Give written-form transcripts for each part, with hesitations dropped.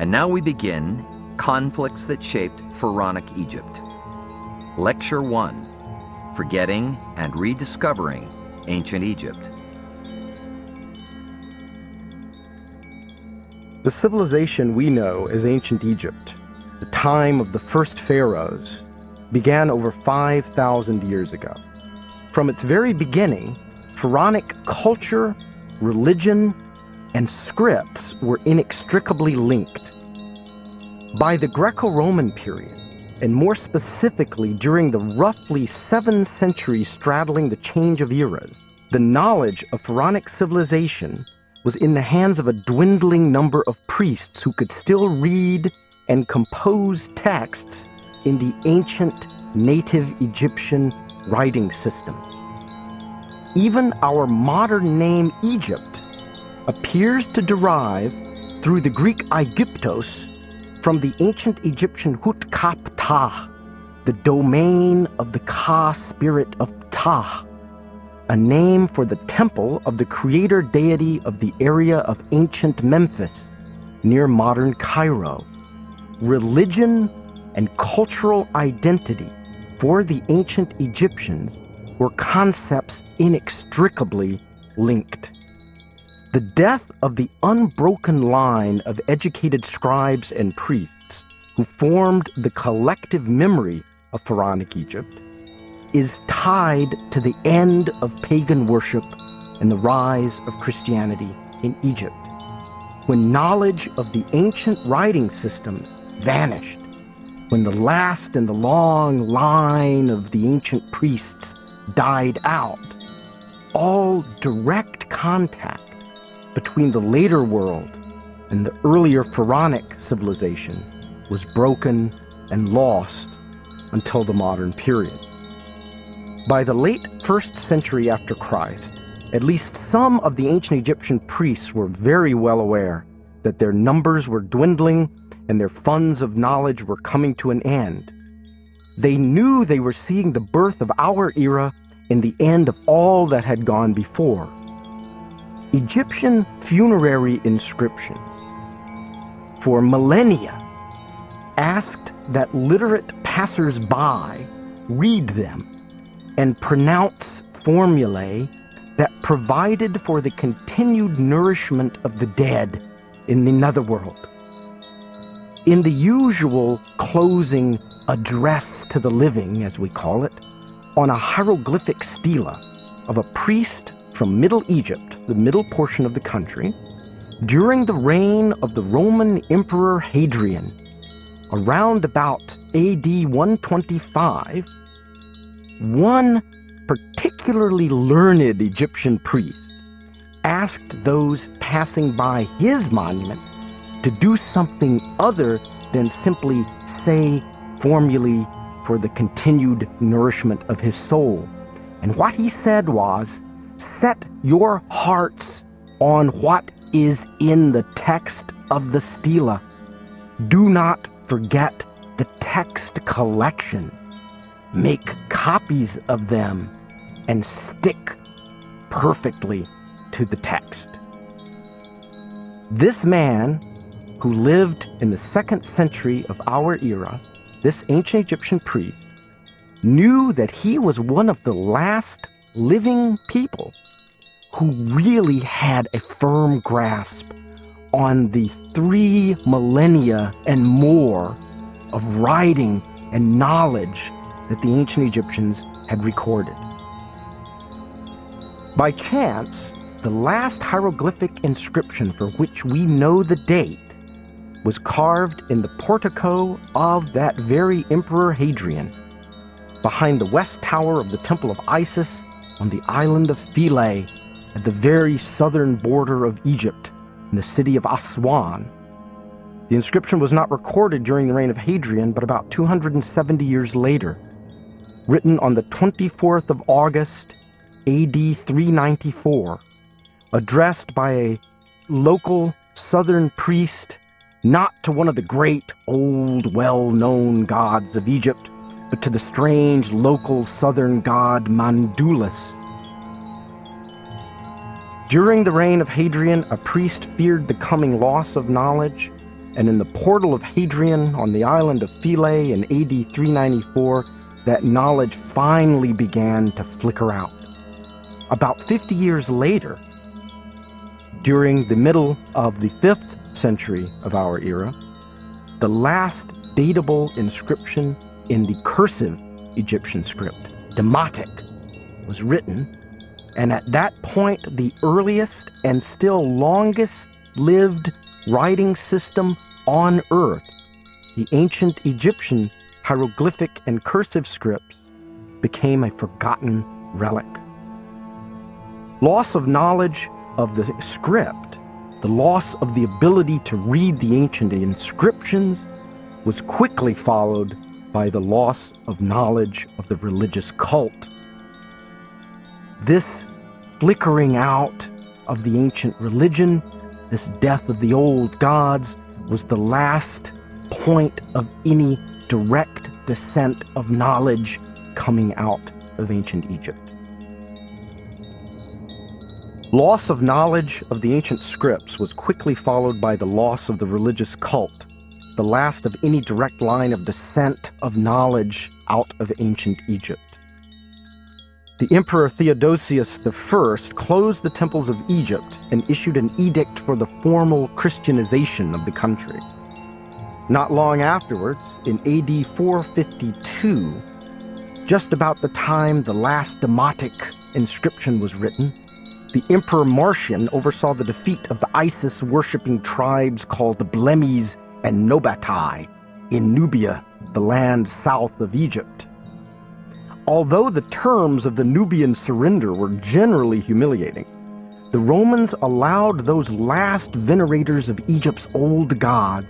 And now we begin Conflicts That Shaped Pharaonic Egypt. Lecture 1, Forgetting and Rediscovering Ancient Egypt. The civilization we know as ancient Egypt, the time of the first pharaohs, began over 5,000 years ago. From its very beginning, pharaonic culture, religion, and scripts were inextricably linked. By the Greco-Roman period, and more specifically during the roughly 7 centuries straddling the change of eras, the knowledge of pharaonic civilization was in the hands of a dwindling number of priests who could still read and compose texts in the ancient native Egyptian writing systems. Even our modern name Egypt appears to derive through the Greek Aegyptos from the ancient Egyptian Hut-Kap-Ptah, the domain of the Ka spirit of Ptah, a name for the temple of the creator deity of the area of ancient Memphis, near modern Cairo. Religion and cultural identity for the ancient Egyptians were concepts inextricably linked. The death of the unbroken line of educated scribes and priests who formed the collective memory of pharaonic Egypt is tied to the end of pagan worship and the rise of Christianity in Egypt. When knowledge of the ancient writing systems vanished, when the last in the long line of the ancient priests died out, all direct contact between the later world and the earlier pharaonic civilization was broken and lost until the modern period. By the late 1st century after Christ, at least some of the ancient Egyptian priests were very well aware that their numbers were dwindling and their funds of knowledge were coming to an end. They knew they were seeing the birth of our era and the end of all that had gone before. Egyptian funerary inscriptions for millennia asked that literate passers-by read them and pronounce formulae that provided for the continued nourishment of the dead in the netherworld. In the usual closing address to the living, as we call it, on a hieroglyphic stela of a priest from Middle Egypt, the middle portion of the country, during the reign of the Roman Emperor Hadrian, around about AD 125, one particularly learned Egyptian priest asked those passing by his monument to do something other than simply say formulae for the continued nourishment of his soul. And what he said was, "Set your hearts on what is in the text of the stela. Do not forget the text collections. Make copies of them and stick perfectly to the text." This man, who lived in the 2nd century of our era, this ancient Egyptian priest, knew that he was one of the last living people who really had a firm grasp on the 3 millennia and more of writing and knowledge that the ancient Egyptians had recorded. By chance, the last hieroglyphic inscription for which we know the date was carved in the portico of that very Emperor Hadrian, behind the west tower of the Temple of Isis on the island of Philae, at the very southern border of Egypt, in the city of Aswan. The inscription was not recorded during the reign of Hadrian, but about 270 years later, written on the 24th of August, AD 394, addressed by a local southern priest, not to one of the great, old, well-known gods of Egypt, but to the strange local southern god Mandulus. During the reign of Hadrian, a priest feared the coming loss of knowledge and in the portal of Hadrian on the island of Philae in AD 394, that knowledge finally began to flicker out. About 50 years later, during the middle of the 5th century of our era, the last datable inscription in the cursive Egyptian script, Demotic, was written, and at that point, the earliest and still longest-lived writing system on Earth, the ancient Egyptian hieroglyphic and cursive scripts, became a forgotten relic. Loss of knowledge of the script, the loss of the ability to read the ancient inscriptions, was quickly followed by the loss of knowledge of the religious cult. This flickering out of the ancient religion, this death of the old gods, was the last point of any direct descent of knowledge coming out of ancient Egypt. Loss of knowledge of the ancient scripts was quickly followed by the loss of the religious cult, the last of any direct line of descent of knowledge out of ancient Egypt. The Emperor Theodosius I closed the temples of Egypt and issued an edict for the formal Christianization of the country. Not long afterwards, in AD 452, just about the time the last Demotic inscription was written, the Emperor Marcian oversaw the defeat of the Isis-worshipping tribes called the Blemis and Nobatae in Nubia, the land south of Egypt. Although the terms of the Nubian surrender were generally humiliating, the Romans allowed those last venerators of Egypt's old gods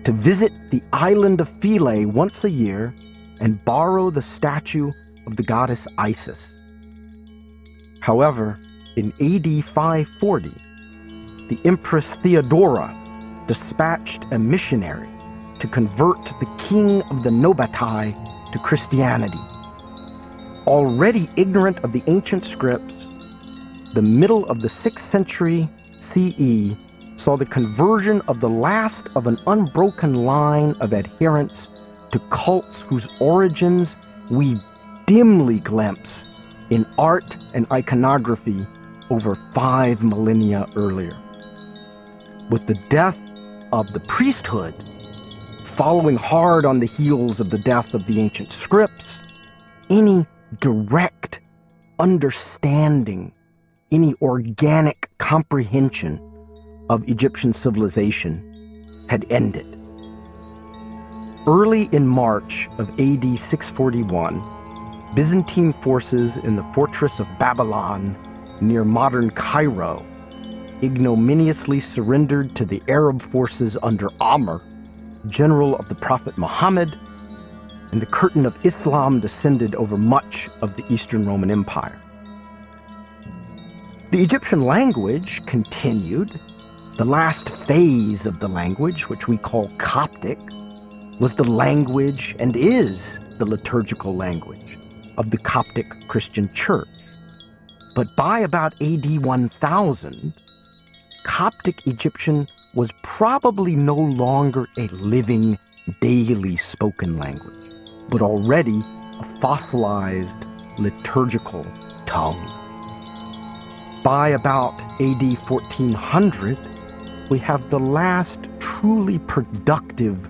to visit the island of Philae once a year and borrow the statue of the goddess Isis. However, in AD 540, the Empress Theodora dispatched a missionary to convert the king of the Nobatae to Christianity. Already ignorant of the ancient scripts, the middle of the 6th century CE saw the conversion of the last of an unbroken line of adherents to cults whose origins we dimly glimpse in art and iconography over 5 millennia earlier. With the death of the priesthood following hard on the heels of the death of the ancient scripts, any direct understanding, any organic comprehension of Egyptian civilization had ended. Early in March of AD 641, Byzantine forces in the fortress of Babylon near modern Cairo ignominiously surrendered to the Arab forces under Amr, general of the Prophet Muhammad, and the curtain of Islam descended over much of the Eastern Roman Empire. The Egyptian language continued. The last phase of the language, which we call Coptic, was the language and is the liturgical language of the Coptic Christian Church. But by about AD 1000, Coptic Egyptian was probably no longer a living, daily spoken language, but already a fossilized liturgical tongue. By about AD 1400, we have the last truly productive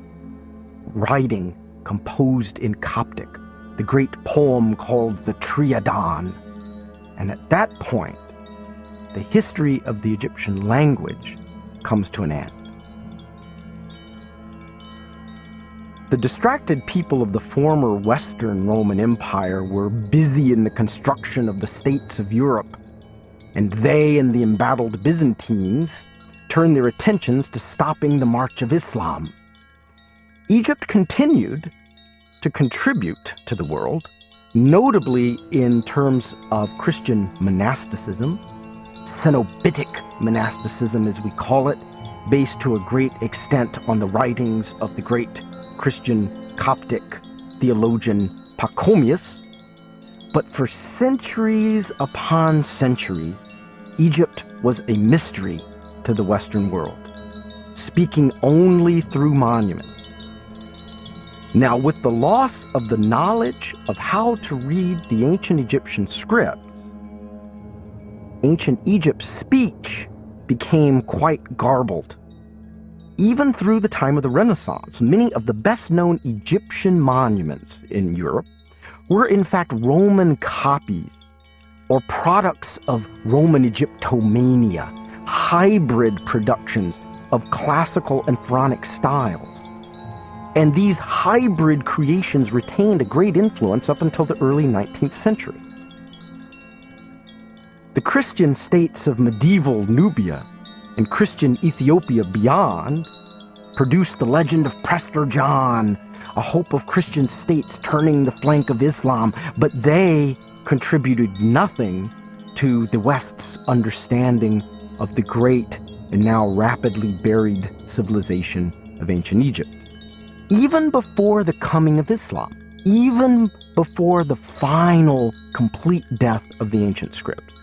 writing composed in Coptic, the great poem called the Triadan. And at that point, the history of the Egyptian language comes to an end. The distracted people of the former Western Roman Empire were busy in the construction of the states of Europe, and they and the embattled Byzantines turned their attentions to stopping the march of Islam. Egypt continued to contribute to the world, notably in terms of Christian monasticism, Cenobitic monasticism as we call it, based to a great extent on the writings of the great Christian Coptic theologian Pachomius. But for centuries upon centuries, Egypt was a mystery to the Western world. speaking only through monuments. Now, with the loss of the knowledge of how to read the ancient Egyptian scripts, ancient Egypt's speech became quite garbled. Even through the time of the Renaissance, many of the best-known Egyptian monuments in Europe were in fact Roman copies or products of Roman Egyptomania, hybrid productions of classical and pharaonic styles. And these hybrid creations retained a great influence up until the early 19th century. The Christian states of medieval Nubia and Christian Ethiopia beyond produced the legend of Prester John, a hope of Christian states turning the flank of Islam, but they contributed nothing to the West's understanding of the great and now rapidly buried civilization of ancient Egypt. Even before the coming of Islam, even before the final complete death of the ancient scripts,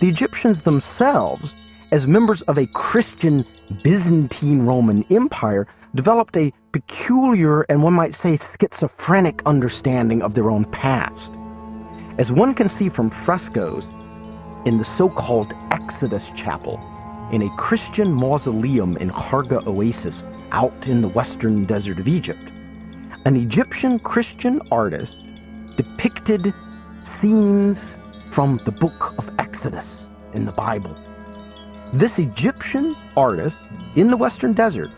the Egyptians themselves, as members of a Christian Byzantine Roman Empire, developed a peculiar and one might say schizophrenic understanding of their own past. As one can see from frescoes in the so-called Exodus Chapel in a Christian mausoleum in Kharga Oasis out in the western desert of Egypt, an Egyptian Christian artist depicted scenes from the book of Exodus in the Bible. This Egyptian artist in the western desert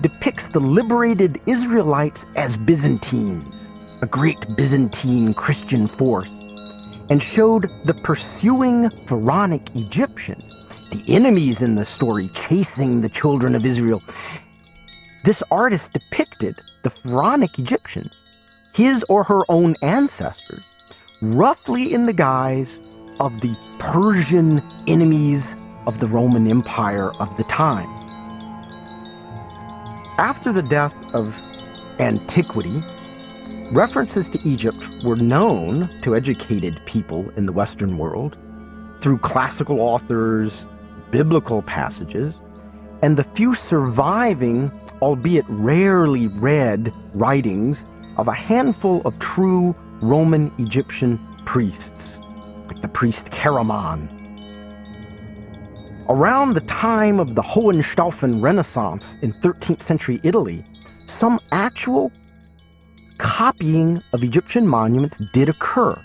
depicts the liberated Israelites as Byzantines, a great Byzantine Christian force, and showed the pursuing pharaonic Egyptians, the enemies in the story chasing the children of Israel. This artist depicted the pharaonic Egyptians, his or her own ancestors, roughly in the guise of the Persian enemies of the Roman Empire of the time. After the death of antiquity, references to Egypt were known to educated people in the Western world through classical authors, biblical passages, and the few surviving, albeit rarely read, writings of a handful of true Roman Egyptian priests, like the priest Karaman. Around the time of the Hohenstaufen Renaissance in 13th century Italy, some actual copying of Egyptian monuments did occur,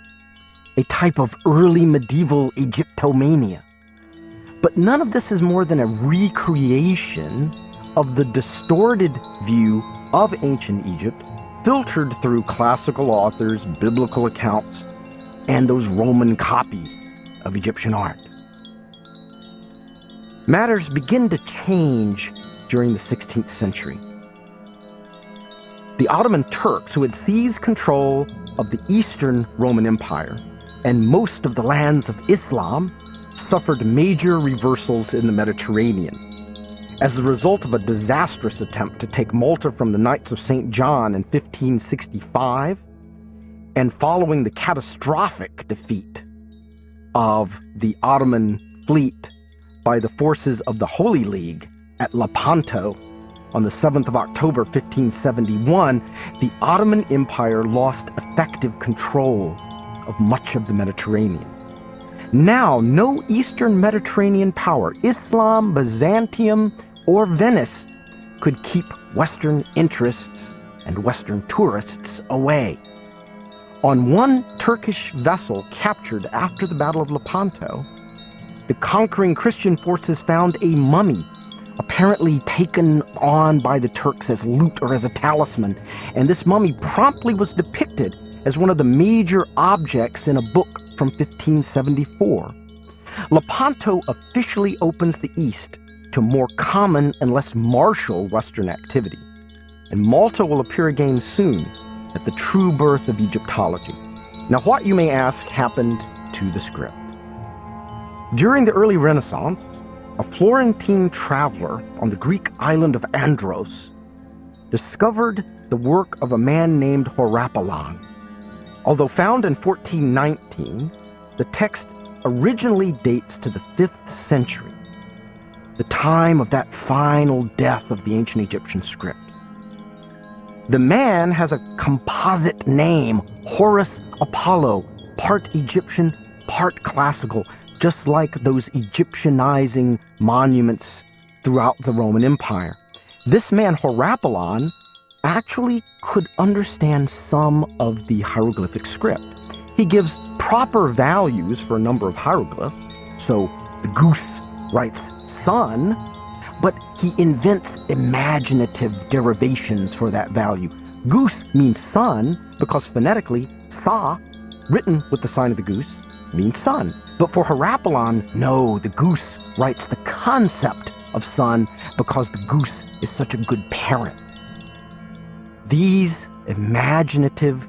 a type of early medieval Egyptomania. But none of this is more than a recreation of the distorted view of ancient Egypt, filtered through classical authors, biblical accounts, and those Roman copies of Egyptian art. Matters begin to change during the 16th century. The Ottoman Turks, who had seized control of the Eastern Roman Empire and most of the lands of Islam, suffered major reversals in the Mediterranean. As a result of a disastrous attempt to take Malta from the Knights of St. John in 1565, and following the catastrophic defeat of the Ottoman fleet by the forces of the Holy League at Lepanto on the 7th of October 1571, the Ottoman Empire lost effective control of much of the Mediterranean. Now, no Eastern Mediterranean power, Islam, Byzantium, or Venice, could keep Western interests and Western tourists away. On one Turkish vessel captured after the Battle of Lepanto, the conquering Christian forces found a mummy, apparently taken on by the Turks as loot or as a talisman, and this mummy promptly was depicted as one of the major objects in a book from 1574. Lepanto officially opens the East to more common and less martial Western activity, and Malta will appear again soon at the true birth of Egyptology. Now, what, you may ask, happened to the script? During the early Renaissance, a Florentine traveler on the Greek island of Andros discovered the work of a man named Horapolon. Although found in 1419, the text originally dates to the 5th century. the time of that final death of the ancient Egyptian scripts. The man has a composite name, Horus Apollo, part Egyptian, part classical, just like those Egyptianizing monuments throughout the Roman Empire. This man, Horapolon, actually could understand some of the hieroglyphic script. He gives proper values for a number of hieroglyphs. So the goose writes sun, but he invents imaginative derivations for that value. Goose means sun because phonetically, sa, written with the sign of the goose, means sun. But for Horapolon, no, the goose writes the concept of sun because the goose is such a good parent. These imaginative,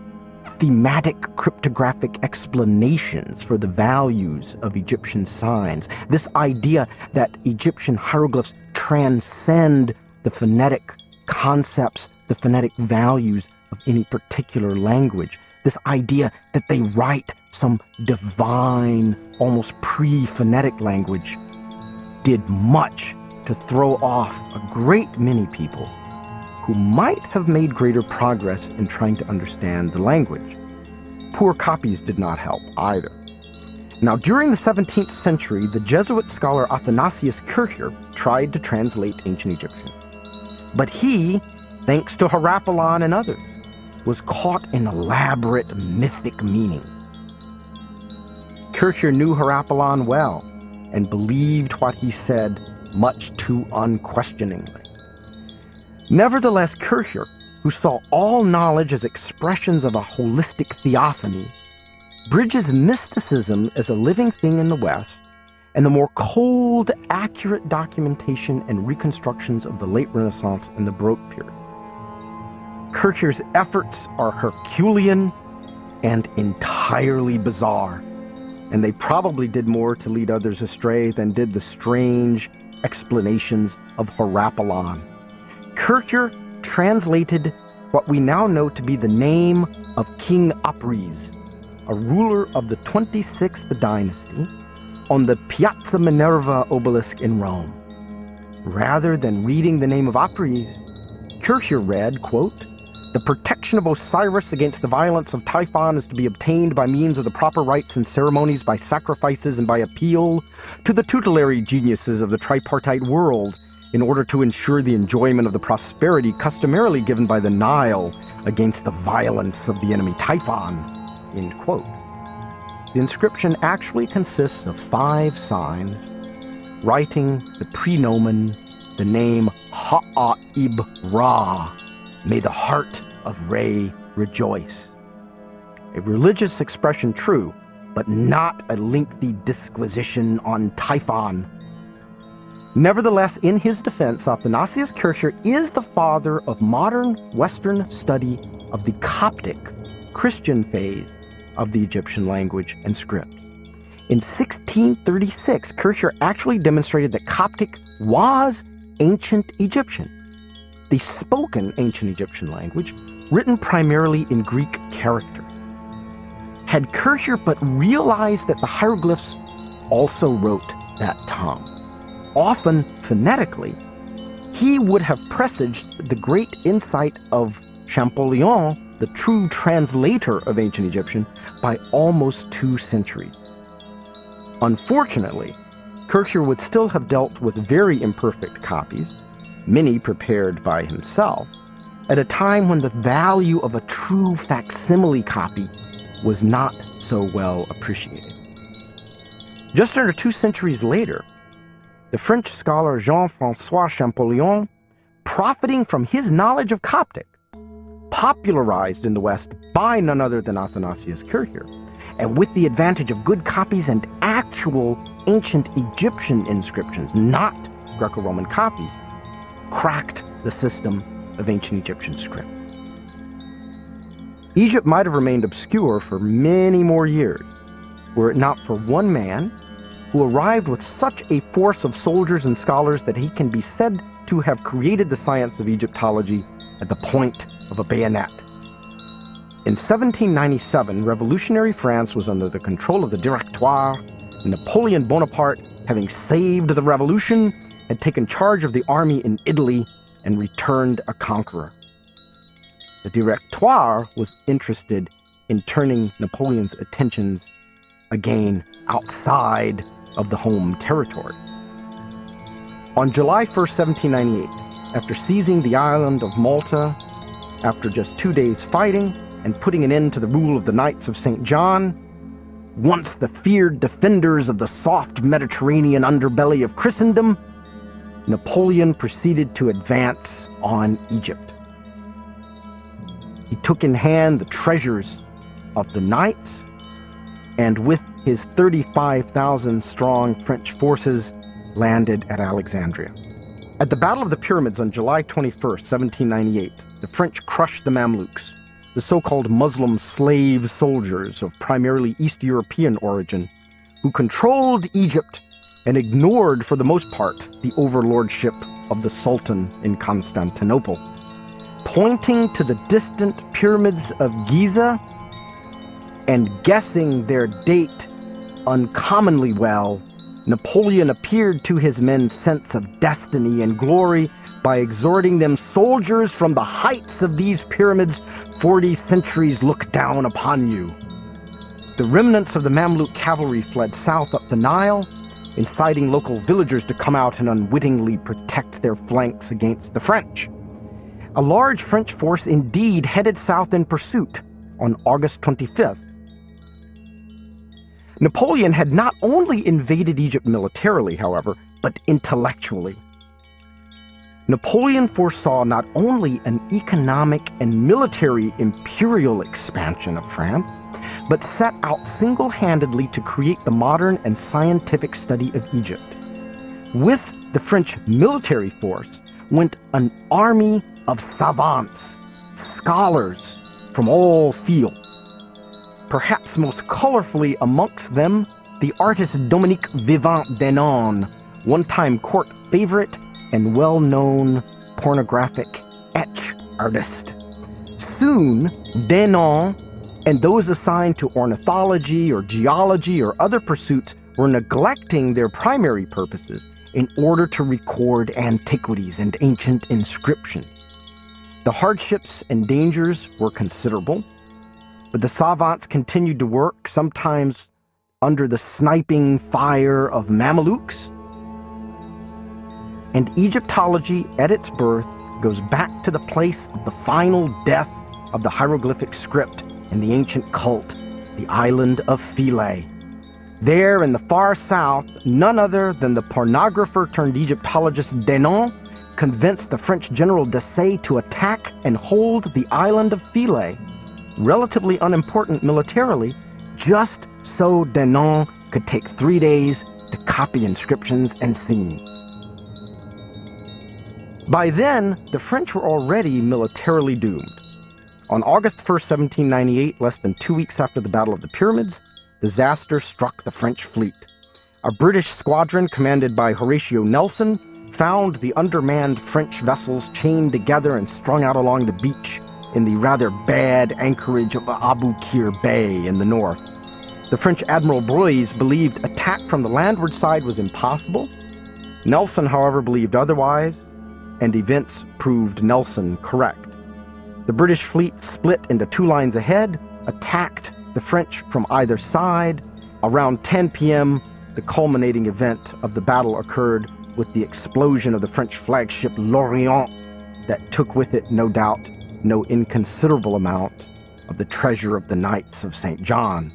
thematic cryptographic explanations for the values of Egyptian signs, this idea that Egyptian hieroglyphs transcend the phonetic concepts, the phonetic values of any particular language, this idea that they write some divine, almost pre-phonetic language, did much to throw off a great many people who might have made greater progress in trying to understand the language. Poor copies did not help either. Now, during the 17th century, the Jesuit scholar Athanasius Kircher tried to translate ancient Egyptian. But he, thanks to Horapolon and others, was caught in elaborate mythic meanings. Kircher knew Horapolon well and believed what he said much too unquestioningly. Nevertheless, Kircher, who saw all knowledge as expressions of a holistic theophany, bridges mysticism as a living thing in the West and the more cold, accurate documentation and reconstructions of the late Renaissance and the Baroque period. Kircher's efforts are Herculean and entirely bizarre, and they probably did more to lead others astray than did the strange explanations of Horapolon. Kircher translated what we now know to be the name of King Apries, a ruler of the 26th dynasty, on the Piazza Minerva obelisk in Rome. Rather than reading the name of Apries, Kircher read, quote, "The protection of Osiris against the violence of Typhon is to be obtained by means of the proper rites and ceremonies, by sacrifices and by appeal to the tutelary geniuses of the tripartite world, in order to ensure the enjoyment of the prosperity customarily given by the Nile against the violence of the enemy Typhon," end quote. The inscription actually consists of 5 signs, writing the prenomen, the name Ha-ib-Ra, may the heart of Re rejoice. A religious expression, true, but not a lengthy disquisition on Typhon. Nevertheless, in his defense, Athanasius Kircher is the father of modern Western study of the Coptic, Christian phase of the Egyptian language and scripts. In 1636, Kircher actually demonstrated that Coptic was ancient Egyptian, the spoken ancient Egyptian language, written primarily in Greek character. Had Kircher but realized that the hieroglyphs also wrote that tongue, often phonetically, he would have presaged the great insight of Champollion, the true translator of ancient Egyptian, by almost 2 centuries. Unfortunately, Kircher would still have dealt with very imperfect copies, many prepared by himself, at a time when the value of a true facsimile copy was not so well appreciated. Just under 2 centuries later, the French scholar Jean-François Champollion, profiting from his knowledge of Coptic, popularized in the West by none other than Athanasius Kircher, and with the advantage of good copies and actual ancient Egyptian inscriptions, not Greco-Roman copies, cracked the system of ancient Egyptian script. Egypt might have remained obscure for many more years, were it not for one man who arrived with such a force of soldiers and scholars that he can be said to have created the science of Egyptology at the point of a bayonet. In 1797, revolutionary France was under the control of the Directoire, and Napoleon Bonaparte, having saved the revolution, had taken charge of the army in Italy and returned a conqueror. The Directoire was interested in turning Napoleon's attentions again outside of the home territory. On July 1st, 1798, after seizing the island of Malta, after just 2 days fighting and putting an end to the rule of the Knights of St. John, once the feared defenders of the soft Mediterranean underbelly of Christendom, Napoleon proceeded to advance on Egypt. He took in hand the treasures of the knights, and with his 35,000-strong French forces, landed at Alexandria. At the Battle of the Pyramids on July 21st, 1798, the French crushed the Mamluks, the so-called Muslim slave soldiers of primarily East European origin, who controlled Egypt and ignored, for the most part, the overlordship of the Sultan in Constantinople. Pointing to the distant pyramids of Giza and guessing their date uncommonly well, Napoleon appeared to his men's sense of destiny and glory by exhorting them, "Soldiers, from the heights of these pyramids, 40 centuries look down upon you." The remnants of the Mamluk cavalry fled south up the Nile, inciting local villagers to come out and unwittingly protect their flanks against the French. A large French force indeed headed south in pursuit on August 25th. Napoleon had not only invaded Egypt militarily, however, but intellectually. Napoleon foresaw not only an economic and military imperial expansion of France, but set out single-handedly to create the modern and scientific study of Egypt. With the French military force went an army of savants, scholars from all fields. Perhaps most colorfully amongst them, the artist Dominique Vivant Denon, one-time court favorite and well-known pornographic etch artist. Soon, Denon and those assigned to ornithology or geology or other pursuits were neglecting their primary purposes in order to record antiquities and ancient inscriptions. The hardships and dangers were considerable, but the savants continued to work, sometimes under the sniping fire of Mamelukes. And Egyptology, at its birth, goes back to the place of the final death of the hieroglyphic script in the ancient cult, the island of Philae. There in the far south, none other than the pornographer-turned-Egyptologist Denon convinced the French general Desaix to attack and hold the island of Philae, relatively unimportant militarily, just so Denon could take 3 days to copy inscriptions and scenes. By then, the French were already militarily doomed. On August 1st, 1798, less than 2 weeks after the Battle of the Pyramids, disaster struck the French fleet. A British squadron commanded by Horatio Nelson found the undermanned French vessels chained together and strung out along the beach in the rather bad anchorage of Abu Qir Bay in the north. The French Admiral Brueys believed attack from the landward side was impossible. Nelson, however, believed otherwise, and events proved Nelson correct. The British fleet split into 2 lines ahead, attacked the French from either side. Around 10 p.m., the culminating event of the battle occurred with the explosion of the French flagship L'Orient that took with it, no doubt, no inconsiderable amount of the treasure of the Knights of St. John.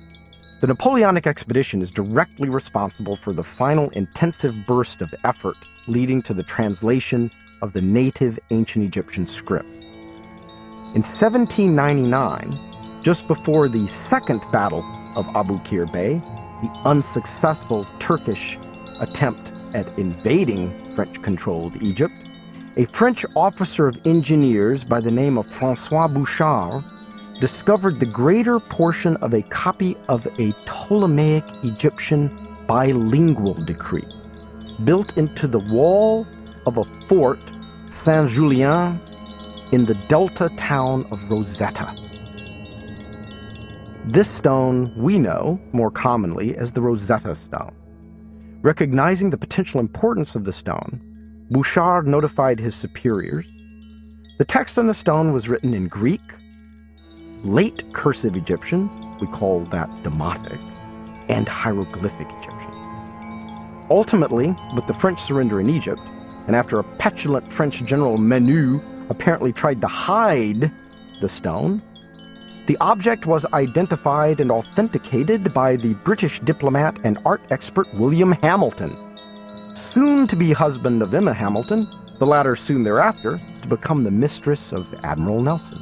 The Napoleonic expedition is directly responsible for the final intensive burst of effort leading to the translation of the native ancient Egyptian script. In 1799, just before the second battle of Abu Qir Bay, the unsuccessful Turkish attempt at invading French-controlled Egypt, a French officer of engineers by the name of François Bouchard discovered the greater portion of a copy of a Ptolemaic Egyptian bilingual decree built into the wall of a fort, Saint-Julien, in the delta town of Rosetta. This stone we know more commonly as the Rosetta Stone. Recognizing the potential importance of the stone, Bouchard notified his superiors. The text on the stone was written in Greek, late cursive Egyptian, we call that Demotic, and hieroglyphic Egyptian. Ultimately, with the French surrender in Egypt, and after a petulant French general Menu apparently tried to hide the stone, the object was identified and authenticated by the British diplomat and art expert William Hamilton, soon to be husband of Emma Hamilton, the latter soon thereafter to become the mistress of Admiral Nelson.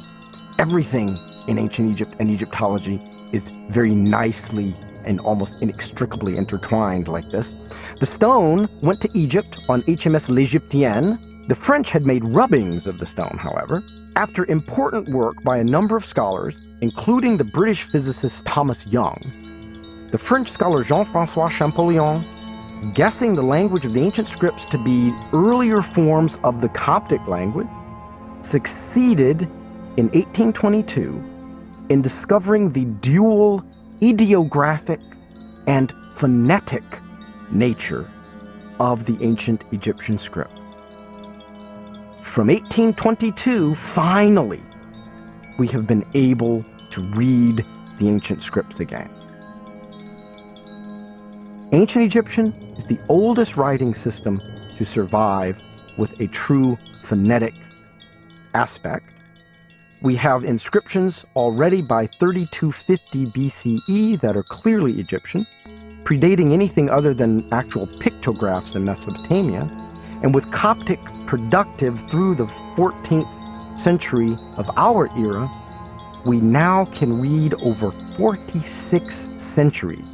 Everything in ancient Egypt and Egyptology is very nicely and almost inextricably intertwined like this. The stone went to Egypt on HMS L'Egyptienne. The French had made rubbings of the stone, however. After important work by a number of scholars, including the British physicist Thomas Young, the French scholar Jean-François Champollion, guessing the language of the ancient scripts to be earlier forms of the Coptic language, succeeded in 1822 in discovering the dual ideographic and phonetic nature of the ancient Egyptian script. From 1822, finally, we have been able to read the ancient scripts again. Ancient Egyptian is the oldest writing system to survive with a true phonetic aspect. We have inscriptions already by 3250 BCE that are clearly Egyptian, predating anything other than actual pictographs in Mesopotamia, and with Coptic productive through the 14th century of our era, we now can read over 46 centuries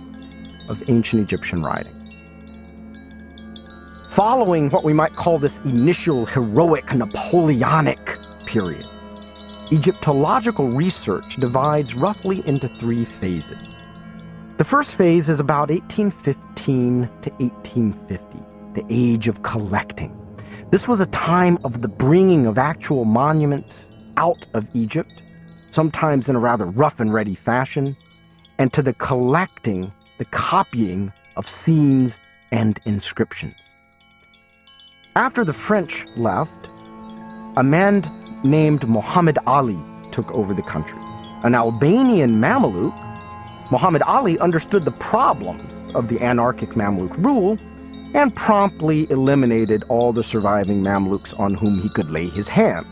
of ancient Egyptian writing. Following what we might call this initial heroic Napoleonic period, Egyptological research divides roughly into three phases. The first phase is about 1815 to 1850, the age of collecting. This was a time of the bringing of actual monuments out of Egypt, sometimes in a rather rough and ready fashion, and to the collecting, the copying of scenes and inscriptions. After the French left, a man named Muhammad Ali took over the country. An Albanian Mameluke, Muhammad Ali understood the problems of the anarchic Mamluk rule and promptly eliminated all the surviving Mamluks on whom he could lay his hands.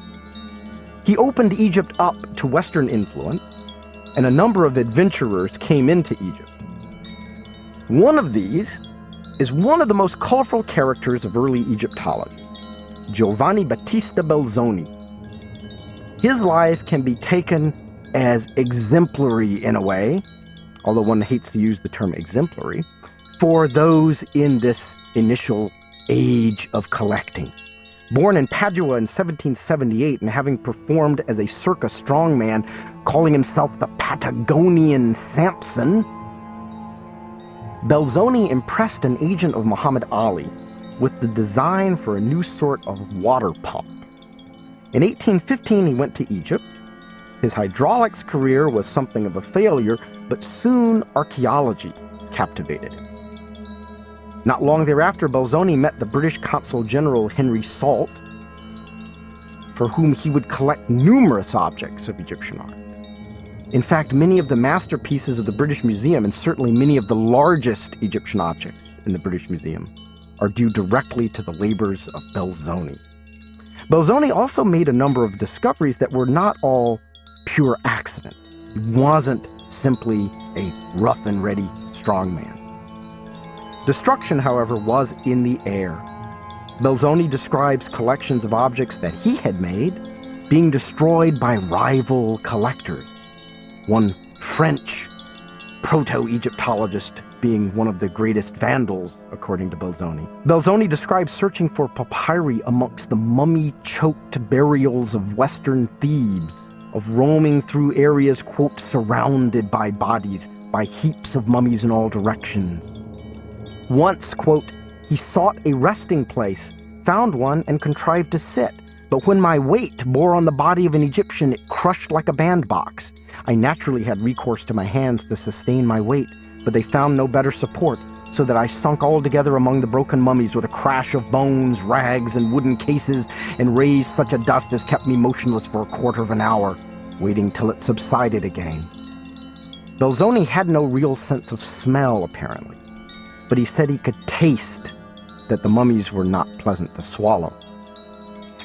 He opened Egypt up to Western influence, and a number of adventurers came into Egypt. One of these is one of the most colorful characters of early Egyptology, Giovanni Battista Belzoni. His life can be taken as exemplary in a way, although one hates to use the term exemplary, for those in this initial age of collecting. Born in Padua in 1778 and having performed as a circus strongman, calling himself the Patagonian Samson, Belzoni impressed an agent of Muhammad Ali with the design for a new sort of water pump. In 1815, he went to Egypt. His hydraulics career was something of a failure, but soon archaeology captivated him. Not long thereafter, Belzoni met the British Consul General Henry Salt, for whom he would collect numerous objects of Egyptian art. In fact, many of the masterpieces of the British Museum, and certainly many of the largest Egyptian objects in the British Museum, are due directly to the labors of Belzoni. Belzoni also made a number of discoveries that were not all pure accident. He wasn't simply a rough and ready strongman. Destruction, however, was in the air. Belzoni describes collections of objects that he had made being destroyed by rival collectors. One French proto-Egyptologist being one of the greatest vandals, according to Belzoni. Belzoni describes searching for papyri amongst the mummy-choked burials of western Thebes, of roaming through areas, quote, surrounded by bodies, by heaps of mummies in all directions. Once, quote, he sought a resting place, found one, and contrived to sit. But when my weight bore on the body of an Egyptian, it crushed like a bandbox. I naturally had recourse to my hands to sustain my weight, but they found no better support. so that I sunk altogether among the broken mummies with a crash of bones, rags, and wooden cases, and raised such a dust as kept me motionless for a quarter of an hour, waiting till it subsided again. Belzoni had no real sense of smell, apparently, but he said he could taste that the mummies were not pleasant to swallow.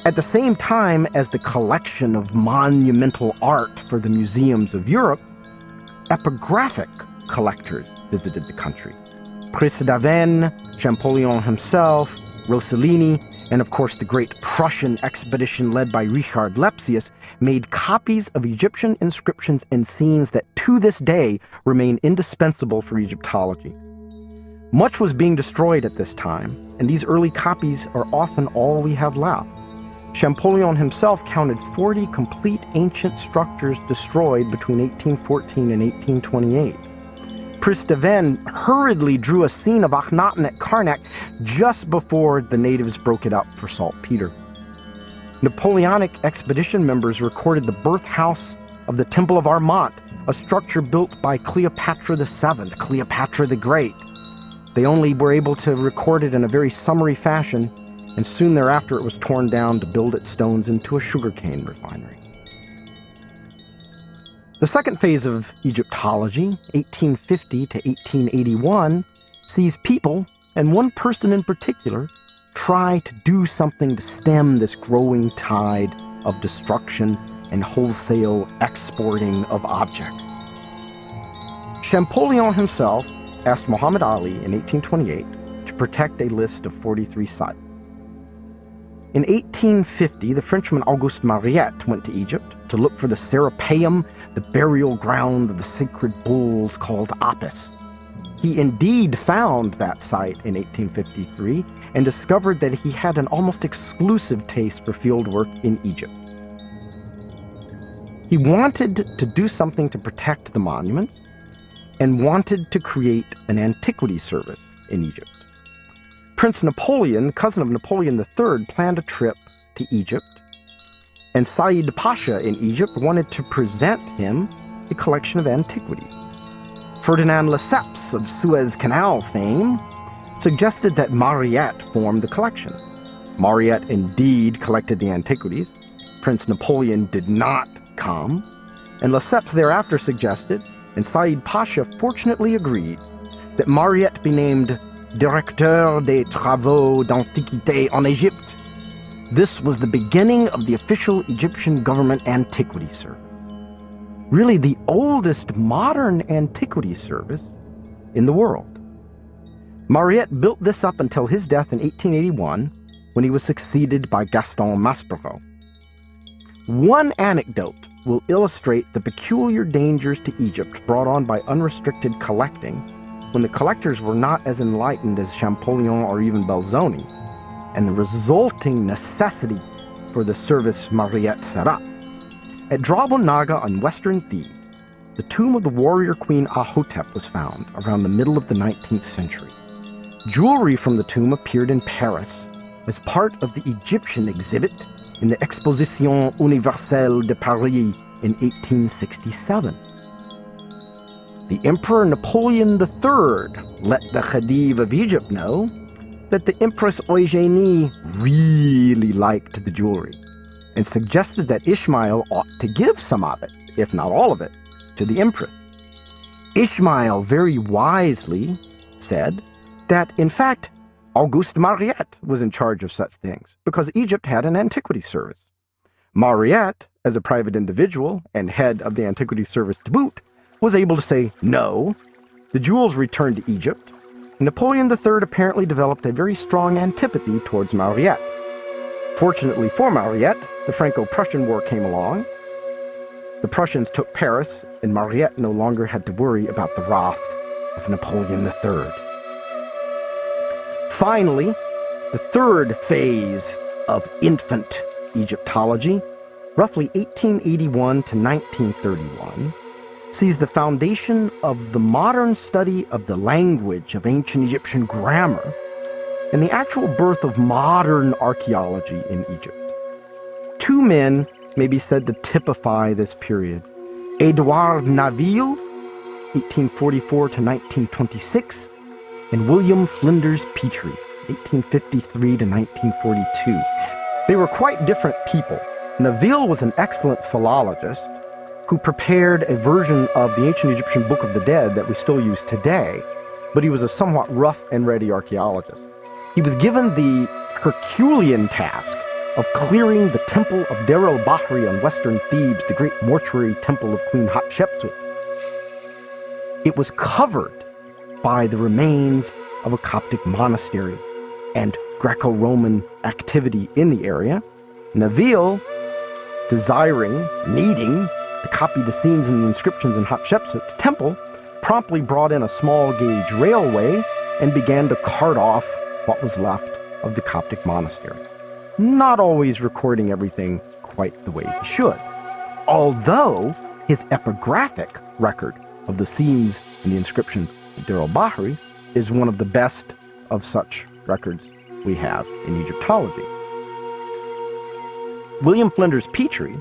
At the same time as the collection of monumental art for the museums of Europe, epigraphic collectors visited the country. Prince d'Aven, Champollion himself, Rossellini, and of course the great Prussian expedition led by Richard Lepsius made copies of Egyptian inscriptions and scenes that to this day remain indispensable for Egyptology. Much was being destroyed at this time, and these early copies are often all we have left. Champollion himself counted 40 complete ancient structures destroyed between 1814 and 1828. Prince d'Aven hurriedly drew a scene of Akhenaten at Karnak just before the natives broke it up for saltpeter. Napoleonic expedition members recorded the birth house of the Temple of Armant, a structure built by Cleopatra VII, Cleopatra the Great. They only were able to record it in a very summary fashion, and soon thereafter it was torn down to build its stones into a sugarcane refinery. The second phase of Egyptology, 1850 to 1881, sees people, and one person in particular, try to do something to stem this growing tide of destruction and wholesale exporting of objects. Champollion himself asked Muhammad Ali in 1828 to protect a list of 43 sites. In 1850, the Frenchman Auguste Mariette went to Egypt to look for the Serapeum, the burial ground of the sacred bulls called Apis. He indeed found that site in 1853 and discovered that he had an almost exclusive taste for fieldwork in Egypt. He wanted to do something to protect the monuments and wanted to create an antiquity service in Egypt. Prince Napoleon, cousin of Napoleon III, planned a trip to Egypt, and Said Pasha in Egypt wanted to present him a collection of antiquities. Ferdinand Lesseps of Suez Canal fame suggested that Mariette form the collection. Mariette indeed collected the antiquities. Prince Napoleon did not come, and Lesseps thereafter suggested, and Said Pasha fortunately agreed, that Mariette be named Directeur des Travaux d'Antiquité en Égypte. This was the beginning of the official Egyptian government antiquity service. Really the oldest modern antiquity service in the world. Mariette built this up until his death in 1881, when he was succeeded by Gaston Maspero. One anecdote will illustrate the peculiar dangers to Egypt brought on by unrestricted collecting, when the collectors were not as enlightened as Champollion or even Belzoni, and the resulting necessity for the service Mariette set up. At Drabo Naga on western Thebes, the tomb of the warrior queen Ahotep was found around the middle of the 19th century. Jewelry from the tomb appeared in Paris as part of the Egyptian exhibit in the Exposition Universelle de Paris in 1867. The Emperor Napoleon III let the Khedive of Egypt know that the Empress Eugénie really liked the jewelry and suggested that Ismail ought to give some of it, if not all of it, to the Empress. Ismail very wisely said that, in fact, Auguste Mariette was in charge of such things because Egypt had an antiquity service. Mariette, as a private individual and head of the antiquity service to boot, was able to say no. The jewels returned to Egypt. Napoleon III apparently developed a very strong antipathy towards Mariette. Fortunately for Mariette, the Franco-Prussian War came along. The Prussians took Paris, and Mariette no longer had to worry about the wrath of Napoleon III. Finally, the third phase of infant Egyptology, roughly 1881 to 1931, sees the foundation of the modern study of the language of ancient Egyptian grammar and the actual birth of modern archaeology in Egypt. Two men may be said to typify this period. Edouard Naville, 1844 to 1926, and William Flinders Petrie, 1853 to 1942. They were quite different people. Naville was an excellent philologist who prepared a version of the ancient Egyptian Book of the Dead that we still use today, but he was a somewhat rough and ready archaeologist. He was given the Herculean task of clearing the temple of Deir el-Bahri on western Thebes, the great mortuary temple of Queen Hatshepsut. It was covered by the remains of a Coptic monastery and Greco-Roman activity in the area. Naville, needing to copy the scenes and the inscriptions in Hatshepsut's temple, promptly brought in a small gauge railway and began to cart off what was left of the Coptic monastery, not always recording everything quite the way he should. Although his epigraphic record of the scenes and the inscriptions at Deir el-Bahri is one of the best of such records we have in Egyptology. William Flinders Petrie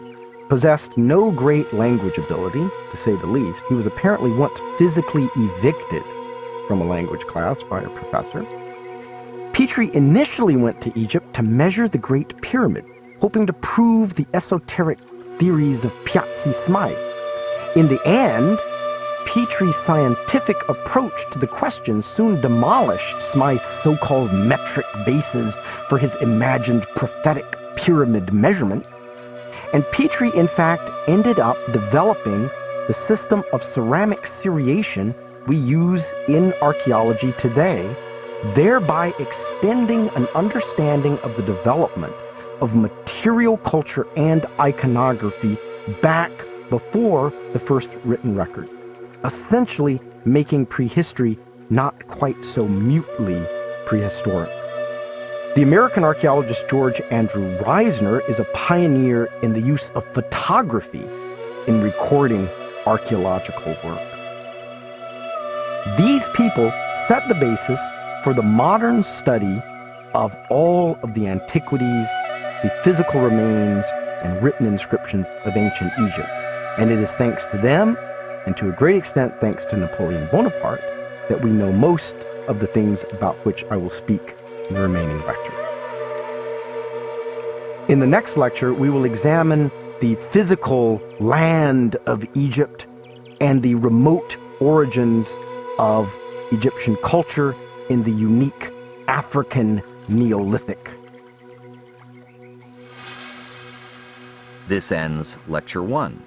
possessed no great language ability, to say the least. He was apparently once physically evicted from a language class by a professor. Petrie initially went to Egypt to measure the Great Pyramid, hoping to prove the esoteric theories of Piazzi Smythe. In the end, Petrie's scientific approach to the question soon demolished Smythe's so-called metric bases for his imagined prophetic pyramid measurement. And Petrie, in fact, ended up developing the system of ceramic seriation we use in archaeology today, thereby extending an understanding of the development of material culture and iconography back before the first written record, essentially making prehistory not quite so mutely prehistoric. The American archaeologist George Andrew Reisner is a pioneer in the use of photography in recording archaeological work. These people set the basis for the modern study of all of the antiquities, the physical remains, and written inscriptions of ancient Egypt. And it is thanks to them, and to a great extent thanks to Napoleon Bonaparte, that we know most of the things about which I will speak in the remaining lecture. In the next lecture, we will examine the physical land of Egypt and the remote origins of Egyptian culture in the unique African Neolithic. This ends Lecture 1.